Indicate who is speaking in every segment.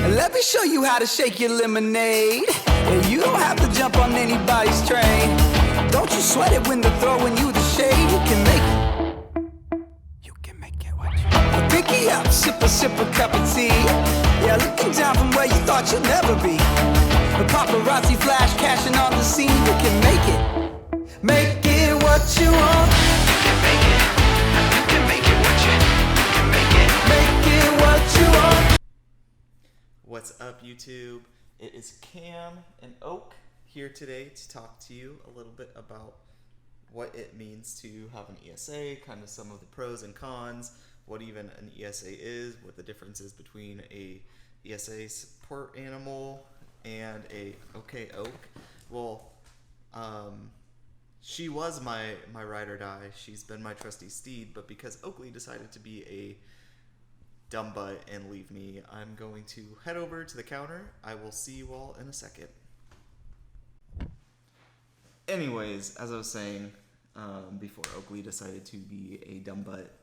Speaker 1: Let me show you how to shake your lemonade. Yeah, you don't have to jump on anybody's train. Don't you sweat it when they're throwing you the shade. You can make it. You can make it. What you pinky up, sip a cup of tea. Yeah, looking down from where you thought you'd never be. The paparazzi flash cashing on the scene. You can make it. Make it what you want. You can make it. You can make it what you can make it. Make it what you want.
Speaker 2: What's up, YouTube? It is Cam and Oak here today to talk to you a little bit about what it means to have an ESA, kind of some of the pros and cons, what even an ESA is, what the difference is between a ESA support animal and a Oak. Well, she was my ride or die. She's been my trusty steed, but because Oakley decided to be a dumb butt and leave me, I'm going to head over to the counter. I will see you all in a second. Anyways, as I was saying, before Oakley decided to be a dumb butt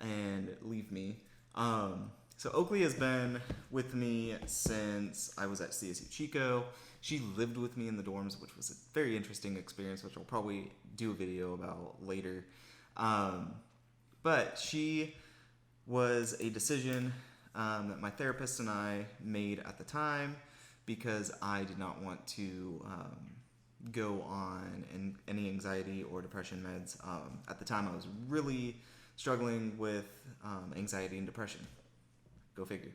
Speaker 2: and leave me, so Oakley has been with me since I was at CSU Chico. She lived with me in the dorms, which was a very interesting experience, which I'll probably do a video about later. But she was a decision that my therapist and I made at the time because I did not want to go on any anxiety or depression meds. At the time, I was really struggling with anxiety and depression. Go figure.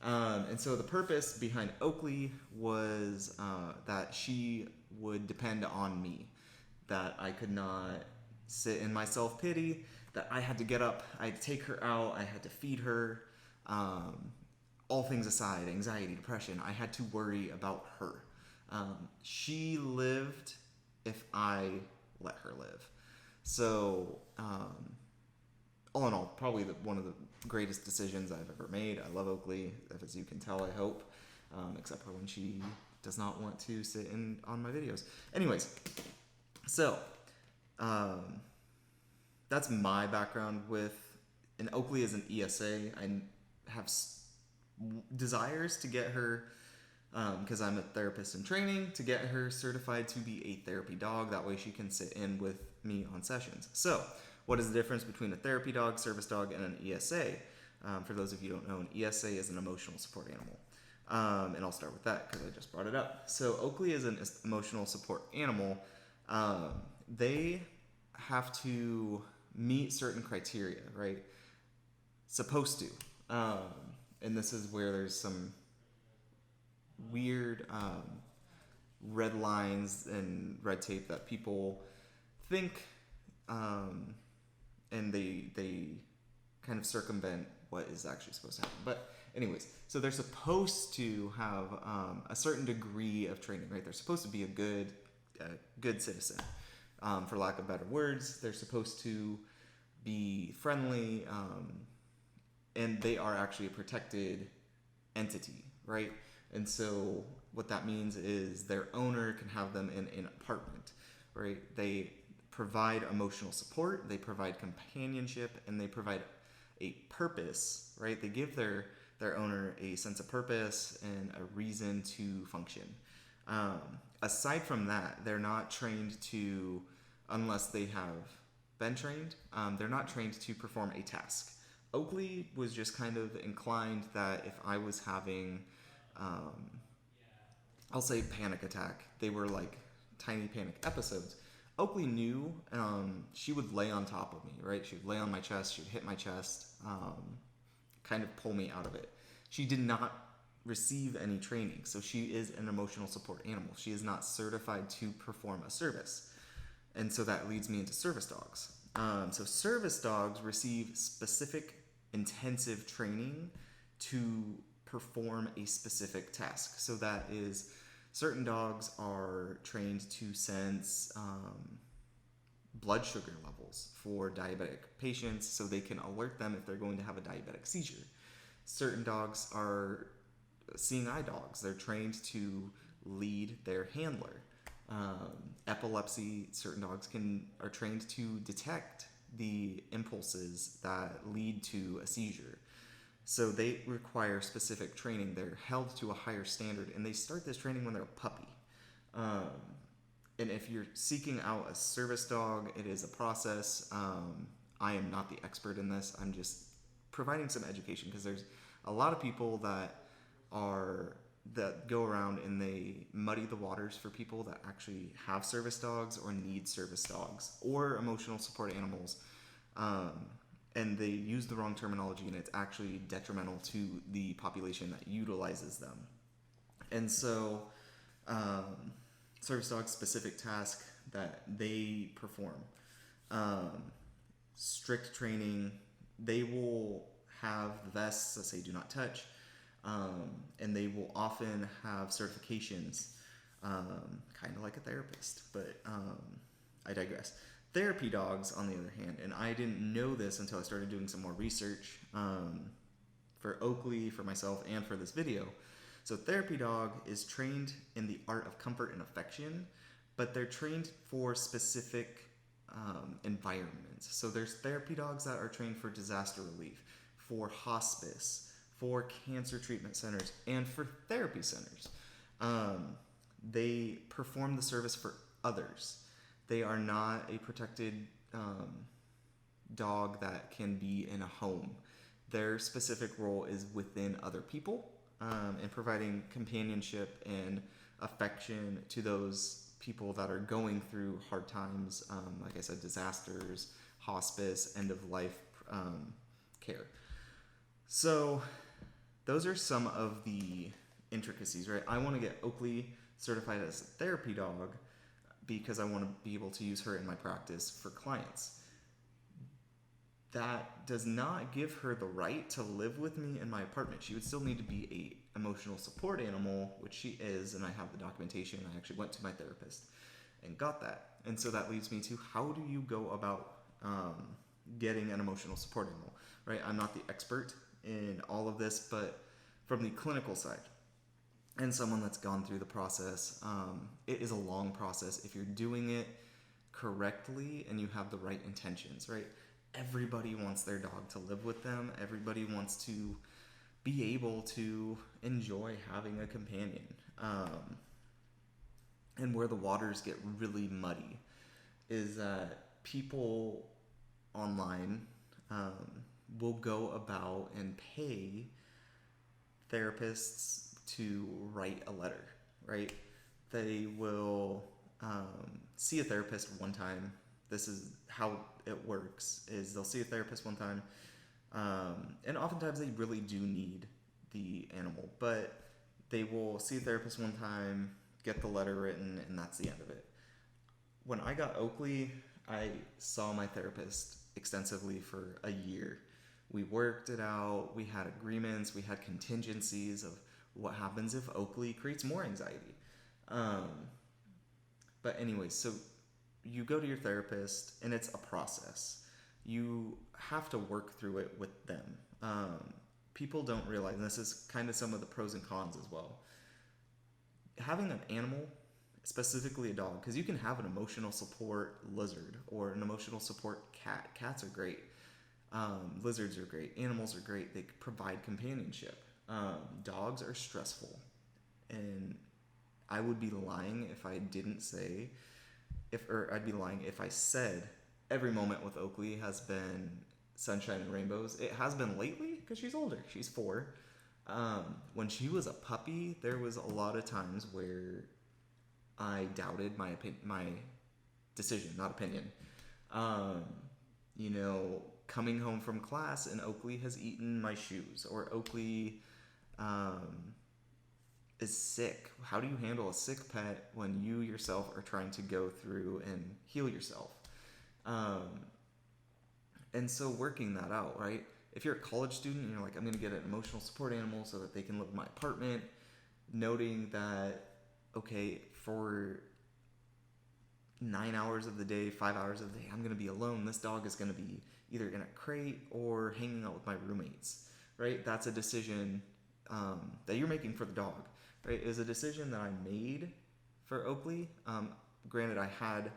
Speaker 2: And so the purpose behind Oakley was that she would depend on me, that I could not sit in my self-pity, that I had to get up, I had to take her out, I had to feed her. All things aside, anxiety, depression, I had to worry about her. She lived if I let her live. So, all in all, probably one of the greatest decisions I've ever made. I love Oakley, as you can tell, I hope, except for when she does not want to sit on my videos. Anyways, so, that's my background with an Oakley as an ESA. I have desires to get her, because I'm a therapist in training, to get her certified to be a therapy dog. That way she can sit in with me on sessions. So, what is the difference between a therapy dog, service dog, and an ESA? For those of you who don't know, an ESA is an emotional support animal. And I'll start with that because I just brought it up. So Oakley is an emotional support animal. They have to meet certain criteria, right? Supposed to. And this is where there's some weird red lines and red tape that people think, and they kind of circumvent what is actually supposed to happen. But anyways, so they're supposed to have a certain degree of training, right? They're supposed to be a good citizen, for lack of better words. They're supposed to be friendly, and they are actually a protected entity, right? And so what that means is their owner can have them in an apartment, right? They provide emotional support, they provide companionship, and they provide a purpose, right? They give their owner a sense of purpose and a reason to function. Aside from that, they're not trained to, unless they have been trained, they're not trained to perform a task. Oakley was just kind of inclined that if I was having, I'll say panic attack, they were like tiny panic episodes. Oakley knew she would lay on top of me, right? She would lay on my chest, she would hit my chest, kind of pull me out of it. She did not receive any training, so she is an emotional support animal. She is not certified to perform a service. And so that leads me into service dogs. So service dogs receive specific intensive training to perform a specific task. So that is, certain dogs are trained to sense blood sugar levels for diabetic patients so they can alert them if they're going to have a diabetic seizure. Certain dogs are seeing eye dogs. They're trained to lead their handler. Epilepsy, certain dogs are trained to detect the impulses that lead to a seizure. So they require specific training. They're held to a higher standard, and they start this training when they're a puppy. And if you're seeking out a service dog, it is a process. I am not the expert in this. I'm just providing some education, because there's a lot of people that go around and they muddy the waters for people that actually have service dogs or need service dogs or emotional support animals. And they use the wrong terminology, and it's actually detrimental to the population that utilizes them. And so, service dogs specific task that they perform, strict training. They will have vests that say "Do not touch," and they will often have certifications, kind of like a therapist. But I digress. Therapy dogs, on the other hand, and I didn't know this until I started doing some more research for Oakley, for myself, and for this video. So therapy dog is trained in the art of comfort and affection, but they're trained for specific environments. So there's therapy dogs that are trained for disaster relief, for hospice, for cancer treatment centers, and for therapy centers. They perform the service for others. They are not a protected dog that can be in a home. Their specific role is within other people, and providing companionship and affection to those people that are going through hard times, like I said, disasters, hospice, end of life care. So those are some of the intricacies, right? I want to get Oakley certified as a therapy dog because I want to be able to use her in my practice for clients. That does not give her the right to live with me in my apartment. She would still need to be a emotional support animal, which she is, and I have the documentation. I actually went to my therapist and got that. And so that leads me to, how do you go about getting an emotional support animal, right? I'm not the expert in all of this, but from the clinical side, and someone that's gone through the process, it is a long process if you're doing it correctly and you have the right intentions, right? Everybody wants their dog to live with them. Everybody wants to be able to enjoy having a companion. And where the waters get really muddy is that people online will go about and pay therapists to write a letter, right? They will see a therapist one time. This is how it works, is they'll see a therapist one time, and oftentimes they really do need the animal, but they will see a therapist one time, get the letter written, and that's the end of it. When I got Oakley, I saw my therapist extensively for a year. We worked it out, we had agreements, we had contingencies of what happens if Oakley creates more anxiety. But anyway, so you go to your therapist, and it's a process. You have to work through it with them. People don't realize, and this is kind of some of the pros and cons as well. Having an animal, specifically a dog, because you can have an emotional support lizard or an emotional support cat. Cats are great. Lizards are great. Animals are great. They provide companionship. Dogs are stressful. And I would be lying if I didn't say, I'd be lying if I said every moment with Oakley has been sunshine and rainbows. It has been lately because she's older. She's 4. When she was a puppy, there was a lot of times where I doubted my decision, not opinion. Coming home from class and Oakley has eaten my shoes, or Oakley is sick. How do you handle a sick pet when you yourself are trying to go through and heal yourself? And so working that out, right? If you're a college student and you're like, I'm going to get an emotional support animal so that they can live in my apartment, noting that, okay, for 9 hours of the day, 5 hours of the day, I'm going to be alone. This dog is going to be either in a crate or hanging out with my roommates, right? That's a decision that you're making for the dog, right? It was a decision that I made for Oakley. Granted, I had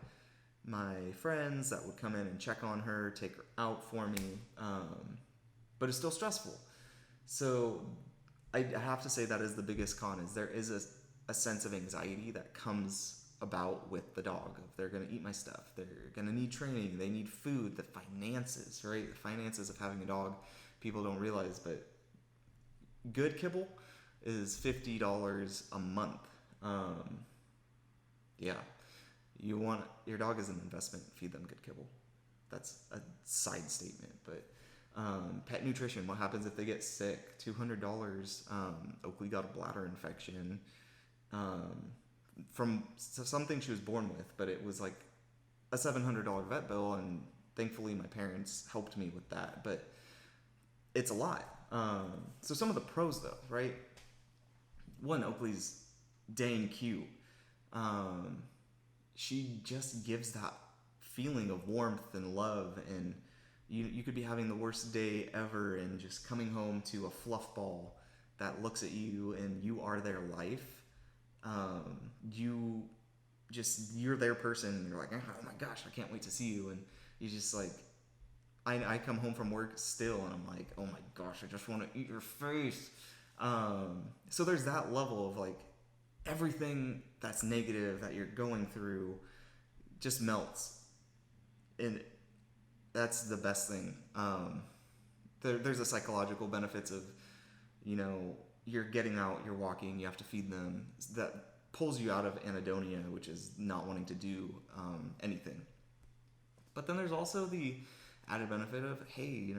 Speaker 2: my friends that would come in and check on her, take her out for me, but it's still stressful. So I have to say that is the biggest con, is there is a sense of anxiety that comes about with the dog. They're going to eat my stuff. They're going to need training. They need food. The finances, right? The finances of having a dog, people don't realize, but good kibble is $50 a month. Yeah. Your dog is an investment. Feed them good kibble. That's a side statement, but pet nutrition, what happens if they get sick? $200. Oakley got a bladder infection from something she was born with, but it was like a $700 vet bill, and thankfully my parents helped me with that, but it's a lot. So some of the pros though, right? One, Oakley's dang cute. She just gives that feeling of warmth and love, and you could be having the worst day ever and just coming home to a fluff ball that looks at you and you are their life. You're their person, and you're like, oh my gosh, I can't wait to see you. And you just like, I come home from work still and I'm like, oh my gosh, I just want to eat your face. So there's that level of like, everything that's negative that you're going through just melts. And that's the best thing. There's the psychological benefits of, you're getting out, you're walking, you have to feed them. That pulls you out of anhedonia, which is not wanting to do anything. But then there's also the added benefit of, hey,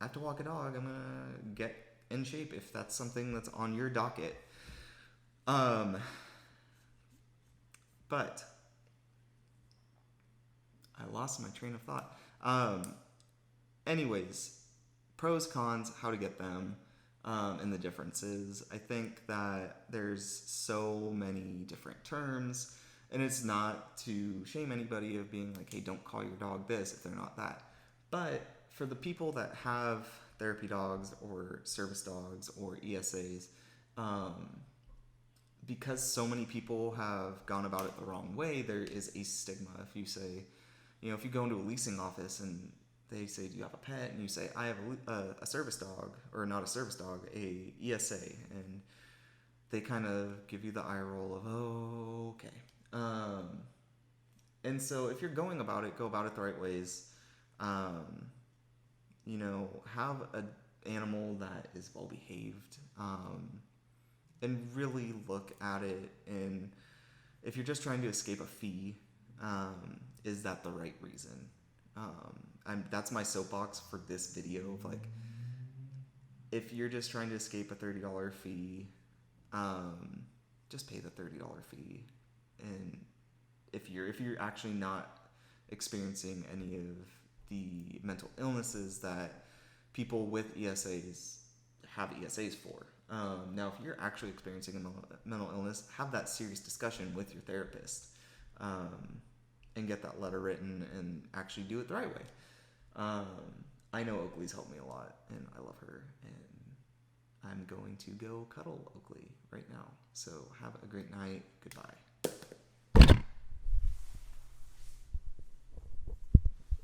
Speaker 2: I have to walk a dog. I'm going to get in shape if that's something that's on your docket. But I lost my train of thought. Anyways, pros, cons, how to get them, and the differences. I think that there's so many different terms, and it's not to shame anybody of being like, hey, don't call your dog this if they're not that. But for the people that have therapy dogs or service dogs or ESAs, because so many people have gone about it the wrong way, there is a stigma. If you say, if you go into a leasing office and they say, do you have a pet? And you say, I have a service dog, or not a service dog, a ESA. And they kind of give you the eye roll of, oh, okay. And so if you're going about it, go about it the right ways. Have an animal that is well behaved, and really look at it. And if you're just trying to escape a fee, is that the right reason? That's my soapbox for this video of like, if you're just trying to escape a $30 fee, just pay the $30 fee. And if you're actually not experiencing any of the mental illnesses that people with ESAs have ESAs for. Now, if you're actually experiencing a mental illness, have that serious discussion with your therapist, and get that letter written and actually do it the right way. I know Oakley's helped me a lot, and I love her, and I'm going to go cuddle Oakley right now. So have a great night. Goodbye.